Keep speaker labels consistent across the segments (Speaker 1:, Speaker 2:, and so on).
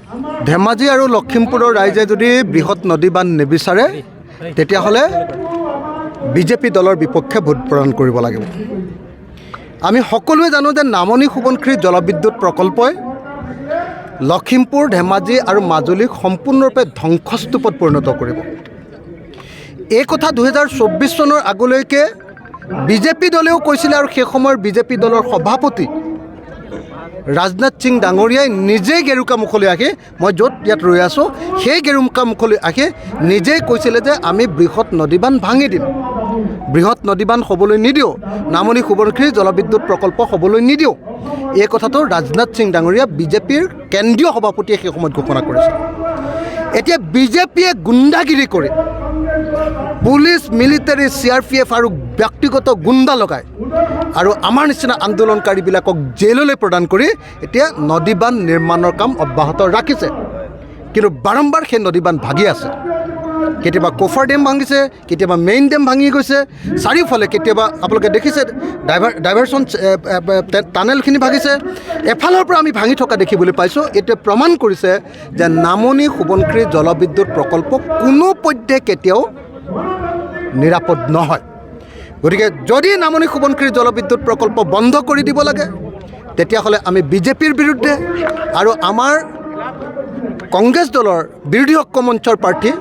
Speaker 1: ধেমাজি আৰু লখিমপুৰৰ ৰাইজে যদি বৃহৎ নদী বান্ধ নিবিচাৰে তেতিয়াহ'লে বিজেপি দলৰ বিপক্ষে ভোট প্ৰদান কৰিব লাগিব। আমি সকলোৱে জানো যে নামনি সোৱণশিৰি জলবিদ্যুৎ প্ৰকল্পই লখিমপুৰ, ধেমাজি আৰু মাজুলীক সম্পূৰ্ণৰূপে ধ্বংসস্তূপত পৰিণত কৰিব। এই কথা 2024 চনৰ আগলৈকে বিজেপি দলেও কৈছিলে আৰু সেই সময়ৰ বিজেপি দলৰ সভাপতি ৰাজনাথ সিং ডাঙৰীয়াই নিজেই গেৰুকামুখলৈ আহি, মই য'ত ইয়াত ৰৈ আছোঁ সেই গেৰুকামুখলৈ আহি নিজেই কৈছিলে যে আমি বৃহৎ নদীবান্ধ ভাঙি দিম, বৃহৎ নদীবান্ধ হ'বলৈ নিদিওঁ, নামনি সোৱণশিৰি জলবিদ্যুৎ প্ৰকল্প হ'বলৈ নিদিওঁ। এই কথাটো ৰাজনাথ সিং ডাঙৰীয়া বিজেপিৰ কেন্দ্ৰীয় সভাপতিয়ে সেই সময়ত ঘোষণা কৰিছিল। এতিয়া বিজেপিয়ে গুণ্ডাগিৰি কৰি পুলিচ, মিলিটাৰী, CRPF আৰু ব্যক্তিগত গুণ্ডা লগাই আৰু আমাৰ নিচিনা আন্দোলনকাৰীবিলাকক জেললৈ প্ৰদান কৰি এতিয়া নদীবান্ধ নিৰ্মাণৰ কাম অব্যাহত ৰাখিছে। কিন্তু বাৰম্বাৰ সেই নদীবান্ধ ভাগি আছে। কেতিয়াবা কফাৰ ডেম ভাঙিছে, কেতিয়াবা মেইন ডেম ভাঙি গৈছে, চাৰিওফালে কেতিয়াবা আপোনালোকে দেখিছে ডাইভাৰচন টানেলখিনি ভাগিছে। এফালৰ পৰা আমি ভাঙি থকা দেখিবলৈ পাইছোঁ। এইটোৱে প্ৰমাণ কৰিছে যে নামনি সোৱণশিৰি জলবিদ্যুৎ প্ৰকল্প কোনো পধ্যে কেতিয়াও নিৰাপদ নহয়। গতিকে যদি নামনি সোৱণশিৰি জলবিদ্যুৎ প্ৰকল্প বন্ধ কৰি দিব লাগে তেতিয়াহ'লে আমি বিজেপিৰ বিৰুদ্ধে আৰু আমাৰ কংগ্ৰেছ দলৰ বিৰোধী ঐক্য মঞ্চৰ প্ৰাৰ্থী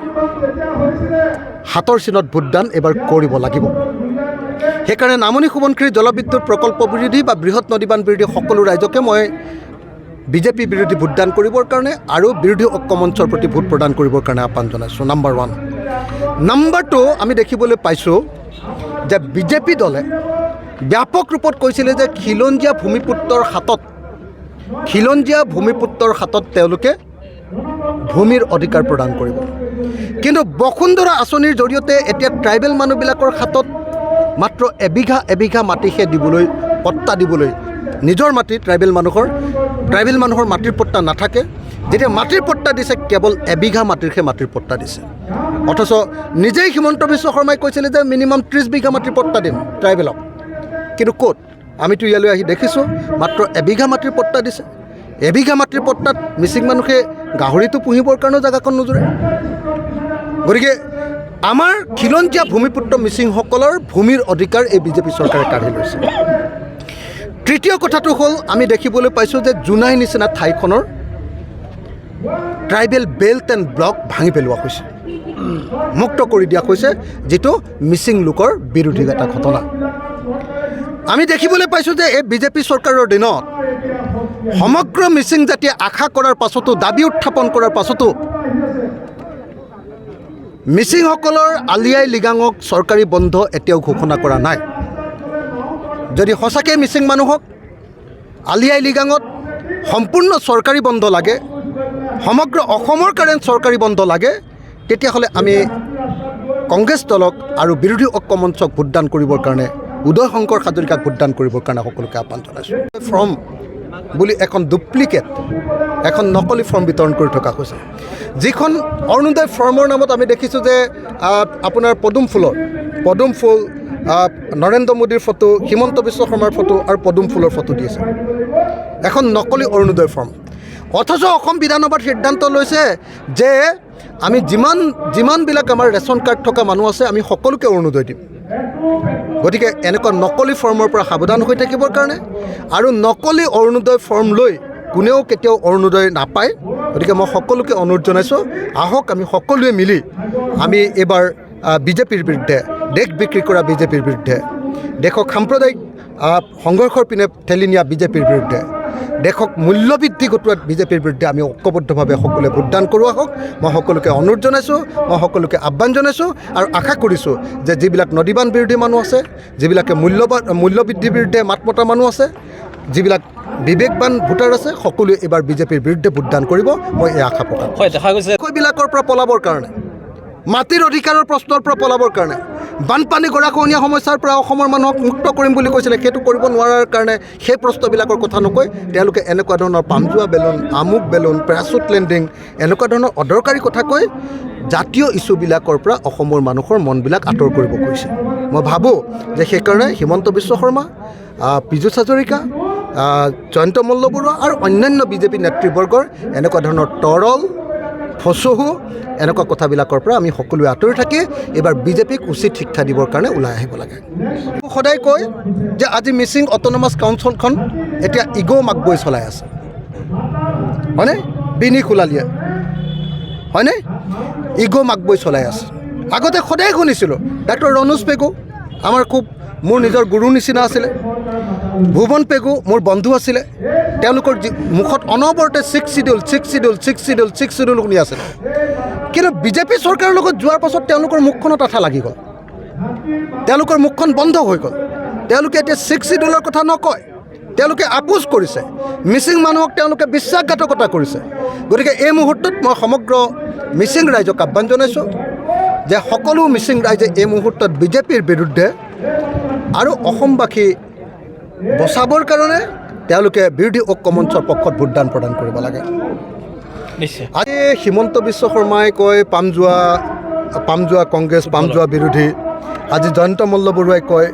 Speaker 1: হাতৰ চিনত ভোটদান এবাৰ কৰিব লাগিব। সেইকাৰণে নামনি সোৱণশিৰি জলবিদ্যুৎ প্ৰকল্প বিৰোধী বা বৃহৎ নদীবান্ধ বিৰোধী সকলো ৰাইজকে মই বিজেপি বিৰোধী ভোটদান কৰিবৰ কাৰণে আৰু বিৰোধী ঐক্য মঞ্চৰ প্ৰতি ভোট প্ৰদান কৰিবৰ কাৰণে আহ্বান জনাইছোঁ। নাম্বাৰ 1। নাম্বাৰ 2, আমি দেখিবলৈ পাইছোঁ যে বিজেপি দলে ব্যাপক ৰূপত কৈছিলে যে খিলঞ্জীয়া ভূমিপুত্ৰৰ হাতত তেওঁলোকে ভূমিৰ অধিকাৰ প্ৰদান কৰিব। কিন্তু বসুন্ধৰা আঁচনিৰ জৰিয়তে এতিয়া ট্ৰাইবেল মানুহবিলাকৰ হাতত মাত্ৰ এবিঘা মাটিহে দিবলৈ, পট্টা দিবলৈ, নিজৰ মাটি ট্ৰাইবেল মানুহৰ মাটিৰ পট্টা নাথাকে। যেতিয়া মাটিৰ পট্টা দিছে কেৱল এবিঘা মাটিৰহে মাটিৰ পট্টা দিছে। অথচ নিজেই হিমন্ত বিশ্ব শৰ্মাই কৈছিলে যে মিনিমাম 30 বিঘা মাটিৰ পট্টা দিম ট্ৰাইবেলক। কিন্তু ক'ত? আমিতো ইয়ালৈ আহি দেখিছোঁ মাত্ৰ এবিঘা মাটিৰ পট্টা দিছে। এবিঘা মাটিৰ পট্টাত মিচিং মানুহে গাহৰিটো পুহিবৰ কাৰণেও জেগাখন নোজোৰে। গতিকে আমাৰ খিলঞ্জীয়া ভূমিপুত্ৰ মিচিংসকলৰ ভূমিৰ অধিকাৰ এই বিজেপি চৰকাৰে কাঢ়ি লৈছে। তৃতীয় কথাটো হ'ল আমি দেখিবলৈ পাইছোঁ যে জোনাই নিচিনা ঠাইখনৰ ট্ৰাইবেল বেল্ট এণ্ড ব্লক ভাঙি পেলোৱা হৈছে, মুক্ত কৰি দিয়া হৈছে, যিটো মিচিং লোকৰ বিৰোধী এটা ঘটনা। আমি দেখিবলৈ পাইছোঁ যে এই বিজেপি চৰকাৰৰ দিনত সমগ্ৰ মিচিং জাতিয়ে আশা কৰাৰ পাছতো, দাবী উত্থাপন কৰাৰ পাছতো মিচিংসকলৰ আলি আই লৃগাঙক চৰকাৰী বন্ধ এতিয়াও ঘোষণা কৰা নাই। যদি সঁচাকৈ মিচিং মানুহক আলি আই লৃগাঙত সম্পূৰ্ণ চৰকাৰী বন্ধ লাগে, সমগ্ৰ অসমৰ কাৰণে চৰকাৰী বন্ধ লাগে, তেতিয়াহ'লে আমি কংগ্ৰেছ দলক আৰু বিৰোধী ঐক্য মঞ্চক ভোটদান কৰিবৰ কাৰণে, উদয় শংকৰ হাজৰিকাক ভোটদান কৰিবৰ কাৰণে সকলোকে আহ্বান জনাইছোঁ। ফৰ্ম বুলি এখন ডুপ্লিকেট, এখন নকলি ফৰ্ম বিতৰণ কৰি থকা হৈছে, যিখন অৰুণোদয় ফৰ্মৰ নামত আমি দেখিছোঁ যে আপোনাৰ পদুম ফুল, নৰেন্দ্ৰ মোদীৰ ফটো, হিমন্ত বিশ্ব শৰ্মাৰ ফটো আৰু পদুম ফুলৰ ফটো দিছে। এখন নকলি অৰুণোদয় ফৰ্ম। অথচ অসম বিধানসভাত সিদ্ধান্ত লৈছে যে আমি যিমানবিলাক আমাৰ ৰেচন কাৰ্ড থকা মানুহ আছে আমি সকলোকে অৰুণোদয় দিম। গতিকে এনেকুৱা নকলি ফৰ্মৰ পৰা সাৱধান হৈ থাকিবৰ কাৰণে আৰু নকলি অৰুণোদয় ফৰ্ম লৈ কোনেও কেতিয়াও অৰুণোদয় নাপায়। গতিকে মই সকলোকে অনুৰোধ জনাইছোঁ, আহক আমি সকলোৱে মিলি আমি এইবাৰ বিজেপিৰ বিৰুদ্ধে, দেশ বিক্ৰী কৰা বিজেপিৰ বিৰুদ্ধে, দেশক সাম্প্ৰদায়িক সংঘৰ্ষৰ পিনে ঠেলি নিয়া বিজেপিৰ বিৰুদ্ধে, দেশক মূল্যবৃদ্ধি ঘটোৱা বিজেপিৰ বিৰুদ্ধে আমি ঐক্যবদ্ধভাৱে সকলোৱে ভোটদান কৰোঁ। আহক, মই সকলোকে অনুৰোধ জনাইছোঁ, মই সকলোকে আহ্বান জনাইছোঁ আৰু আশা কৰিছোঁ যে যিবিলাক নদীবান্ধ বিৰোধী মানুহ আছে, যিবিলাকে মূল্যবৃদ্ধিৰ বিৰুদ্ধে মাত মতা মানুহ আছে, যিবিলাক বিবেকবান ভোটাৰ আছে, সকলোৱে এইবাৰ বিজেপিৰ বিৰুদ্ধে ভোটদান কৰিব, মই এই আশা প্ৰকাশ কৰিছোঁ। দেখা গৈছে বিষয়বিলাকৰ পৰা পলাবৰ কাৰণে, মাটিৰ অধিকাৰৰ প্ৰশ্নৰ পৰা পলাবৰ কাৰণে, বানপানী গৰাখহনীয়া সমস্যাৰ পৰা অসমৰ মানুহক মুক্ত কৰিম বুলি কৈছিলে, সেইটো কৰিব নোৱাৰাৰ কাৰণে সেই প্ৰশ্নবিলাকৰ কথা নকৈ তেওঁলোকে এনেকুৱা ধৰণৰ পামজোৱা বেলুন, আমুক বেলুন, পেৰাচুট লেণ্ডিং, এনেকুৱা ধৰণৰ অদৰকাৰী কথা কৈ জাতীয় ইছ্যুবিলাকৰ পৰা অসমৰ মানুহৰ মনবিলাক আঁতৰ কৰিব কৈছে। মই ভাবোঁ যে সেইকাৰণে হিমন্ত বিশ্ব শৰ্মা, পীযুষ হাজৰিকা জয়ন্ত মল্লবৰুৱা আৰু অন্যান্য বিজেপি নেতৃবৰ্গৰ এনেকুৱা ধৰণৰ তৰল ফচহু এনেকুৱা কথাবিলাকৰ পৰা আমি সকলোৱে আঁতৰি থাকি এইবাৰ বিজেপিক উচিত শিক্ষা দিবৰ কাৰণে ওলাই আহিব লাগে। সদায় কয় যে আজি মিচিং অট'নমাছ কাউন্সিলখন এতিয়া ইগ' মাকবৈ চলাই আছে, হয়নে? বিনি খোলালীয়ে, হয়নে? ইগ' মাকবৈ চলাই আছে। আগতে সদায় শুনিছিলোঁ ডাক্তৰ ৰণোজ পেগু আমাৰ খুব মোৰ নিজৰ গুৰুৰ নিচিনা আছিলে, ভুৱন পেগু মোৰ বন্ধু আছিলে, তেওঁলোকৰ মুখত অনবৰতে ছিক্স চিডিউল শুনি আছিলে। কিন্তু বিজেপি চৰকাৰৰ লগত যোৱাৰ পাছত তেওঁলোকৰ মুখখনত আঠা লাগি গ'ল, তেওঁলোকৰ মুখখন বন্ধ হৈ গ'ল। তেওঁলোকে এতিয়া ছিক্স চিডিউলৰ কথা নকয়, তেওঁলোকে আপোচ কৰিছে, মিচিং মানুহক তেওঁলোকে বিশ্বাসঘাতকতা কৰিছে। গতিকে এই মুহূৰ্তত মই সমগ্ৰ মিচিং ৰাইজক আহ্বান জনাইছোঁ যে সকলো মিচিং ৰাইজে এই মুহূৰ্তত বিজেপিৰ বিৰুদ্ধে আৰু অসমবাসী বচাবৰ কাৰণে তেওঁলোকে বিৰোধী ঐক্য মঞ্চৰ পক্ষত ভোটদান প্ৰদান কৰিব লাগে। আজি হিমন্ত বিশ্ব শৰ্মাই কয় পাম যোৱা কংগ্ৰেছ, পাম যোৱা বিৰোধী। আজি জয়ন্ত মল্লবৰুৱাই কয়,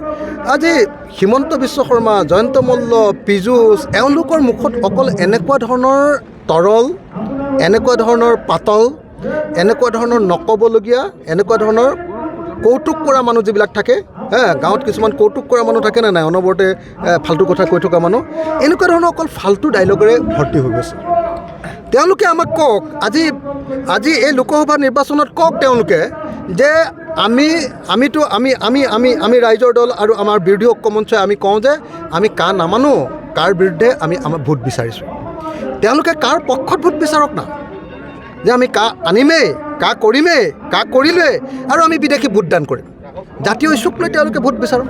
Speaker 1: আজি হিমন্ত বিশ্ব শৰ্মা, জয়ন্ত মল্ল, পীযুষ এওঁলোকৰ মুখত অকল এনেকুৱা ধৰণৰ তৰল, এনেকুৱা ধৰণৰ পাতল, এনেকুৱা ধৰণৰ নক'বলগীয়া, এনেকুৱা ধৰণৰ কৌতুক কৰা মানুহ যিবিলাক থাকে, গাঁৱত কিছুমান কৌতুক কৰা মানুহ থাকে নে নাই, অনবৰতে ফাল্টু কথা কৈ থকা মানুহ, এনেকুৱা ধৰণৰ অকল ফাল্টু ডাইলগেৰে ভৰ্তি হৈ গৈছে। তেওঁলোকে আমাক কওক, আজি এই লোকসভা নিৰ্বাচনত কওক তেওঁলোকে যে আমি ৰাইজৰ দল আৰু আমাৰ বিৰোধী ঐক্য মঞ্চই আমি কওঁ যে আমি কা নামানো, কাৰ বিৰুদ্ধে আমি আমাৰ ভোট বিচাৰিছোঁ। তেওঁলোকে কাৰ পক্ষত ভোট বিচাৰক না, যে আমি কা আনিমেই, কা কৰিমেই, কা কৰিলোৱে আৰু আমি বিদেশী ভোটদান কৰিম, জাতীয় ইচ্ছুক লৈ তেওঁলোকে ভোট বিচাৰক।